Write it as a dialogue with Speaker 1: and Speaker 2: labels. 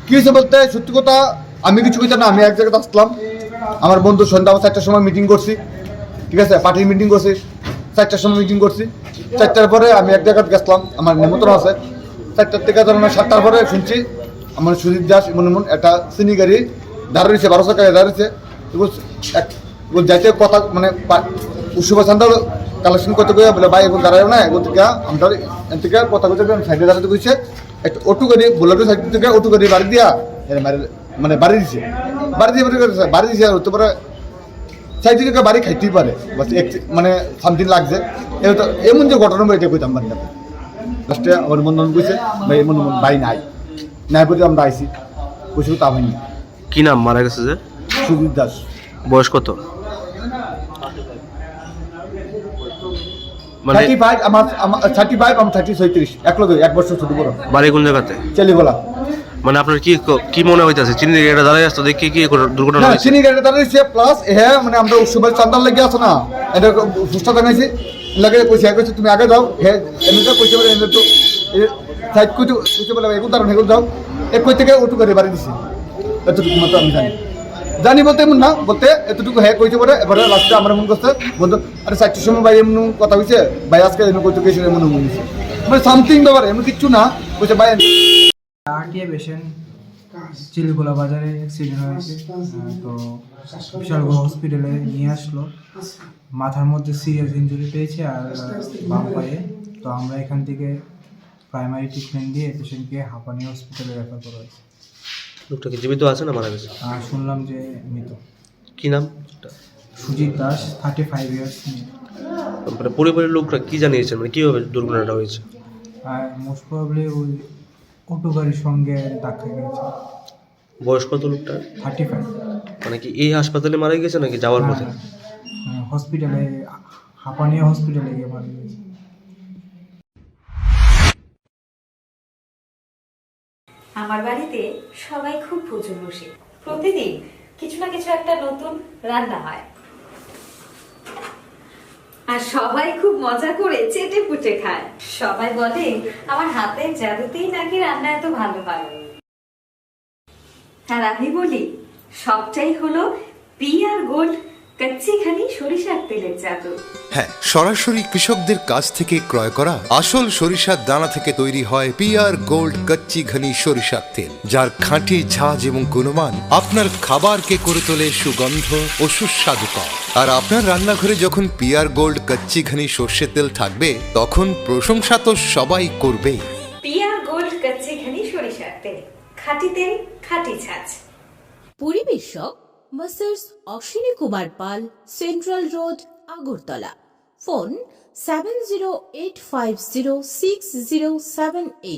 Speaker 1: কি হয়েছে বলতে সত্যি কথা আমি কিছু কইতাম না। আমি এক জায়গাতে আসলাম, আমার বন্ধু সন্ধ্যা 4টার সময় মিটিং করছি, ঠিক আছে, পার্টির মিটিং করছি, 4টার সময় মিটিং করছি। 4টার পরে আমি এক জায়গাতে গেছিলাম, আমার নিমন্ত্রণ আছে। 4টার থেকে ধরুন 7টার পরে শুনছি আমার সুজিত দাস এমন একটা চিনি গাড়ি দাঁড়িয়েছে, 1200 টাকা দাঁড়িয়েছে। যাইতে কথা মানে উৎসব চান্দা কালেকশন করতে গিয়ে বলে ভাই এখন দাঁড়ায় না, এখন থেকে আমরা এর থেকে কথা বলতে সাইডে দাঁড়াতে গেছে। একটা অটো গাড়ি বোলারের সাইড থেকে অটো গাড়ি বাড়ি দিয়া মানে বাড়ি দিছে, বাড়ি দিছে হতে পারে সাইড থেকে বাড়ি খাইতেই পারে, বাস মানে সামথিং লাগছে। এমন যে ঘটনা এটা কইতাম পারি না। লাস্টে আমার মন কইছে ভাই এমন ভাই নাই নাই বলে আমরা আইসি কইছি তা হয়নি।
Speaker 2: কি নাম মারা গেছে যে?
Speaker 1: সুজিত দাস।
Speaker 2: বয়স কত? মানে
Speaker 1: 35, আমার 35, আমি 36, এক বছর ছোট বড়।
Speaker 2: বাড়ি কোন জায়গাতে?
Speaker 1: চেলিগোলা।
Speaker 2: মানে আপনার কি মনে হইতাছে চিনি গাড়িটা দাঁড়ায় আসতো দেখি কি দুর্ঘটনা হয়েছে?
Speaker 1: চিনি গাড়িটা দাঁড়িয়েছে প্লাস হ্যাঁ মানে আমরা উৎসবের চান্দার লেগে আছো না, এটা ফুসটা দেখাইছি লাগে কইছে কইছে তুমি আগে যাও। হ্যাঁ এমনিটা কইছে বলে এমনি তো সাইড কইছে বলে এগুলো দাঁড়ান এগুলো যাও। এক কই থেকে অটো গাড়ি বাড়ি দিছি, এতটুকু মতো আমি জানি বলতে এমন না, বলতে এতটুকু হ্যাঁ কইতে পারে। এবারে লাস্টে আমরা মন করছে বন্ধু আরে 4টার সময় ভাই এমন কথা হয়েছে ভাই আজকে এমন কইতে গেছে এমন মনে হয়েছে মানে সামথিং ব্যাপার এমন কিচ্ছু না কইছে ভাই।
Speaker 3: আরটিএ পেশেন্ট চিলিগোলা বাজারে অ্যাক্সিডেন্ট হয়েছে, তো বিশালগড় হসপিটালে নিয়ে আসলো। মাথার মধ্যে সিরিয়াস ইনজুরি পেয়েছে আর বাম পায়ে। তো আমরা এখান থেকে প্রাইমারি ট্রিটমেন্ট দিয়ে পেশেন্টকে হাঁপানি হসপিটালে রেফার করা হয়েছে।
Speaker 2: লোকটা কি জীবিত আছে না মারা গেছে?
Speaker 3: আর শুনলাম যে মৃত।
Speaker 2: কি নাম?
Speaker 3: সুজিত দাস, 35 ইয়ার্স।
Speaker 2: মানে পরিবারের লোকরা কি জানিয়েছেন মানে কিভাবে দুর্ঘটনাটা হয়েছে?
Speaker 3: আর মোস্ট প্রবাবলি ওই অটো গাড়ির সঙ্গে ধাক্কা গেছে।
Speaker 2: বয়স কত লোকটা?
Speaker 3: 35।
Speaker 2: মানে কি এই হাসপাতালে মারা গেছে নাকি যাওয়ার পথে?
Speaker 3: হসপিটালে হাঁপানিয়া হসপিটালে গিয়ে মারা গেছে।
Speaker 4: আমার বাড়িতে সবাই খুব প্রচুর বসে, প্রতিদিন কিছু না কিছু একটা নতুন রান্না হয় আর সবাই খুব মজা করে চেটে পুটে খায়। সবাই বলে আমার হাতের জাদুতেই নাকি রান্না এত ভালো হয়। আর আমি বলি সবটাই হলো পিআর গোল্ড কচ্চিখানি সরিষার তেলের জাদু।
Speaker 5: হ্যাঁ, সরাসরি কৃষকদের কাছ থেকে ক্রয় করা আসল সরিষার দানা থেকে তৈরি হয় পিআর গোল্ড কচ্চি ঘনি সরিষার তেল, যার খাঁটি ঝাঁজ এবং গুণমান আপনার খাবারকে করে তোলে সুগন্ধ ও সুস্বাদুকর। আর আপনার রান্নাঘরে যখন পিআর গোল্ড কচ্চি ঘনি সর্ষের তেল থাকবে তখন প্রশংসা তো সবাই করবেই।
Speaker 4: পিআর গোল্ড কচ্চিখানি সরিষার তেল, খাঁটি তেল, খাঁটি ছাঁচ।
Speaker 6: পরিবেশক Messrs Ashwini Kumar Pal, central road, Agartala. Phone 7085060788।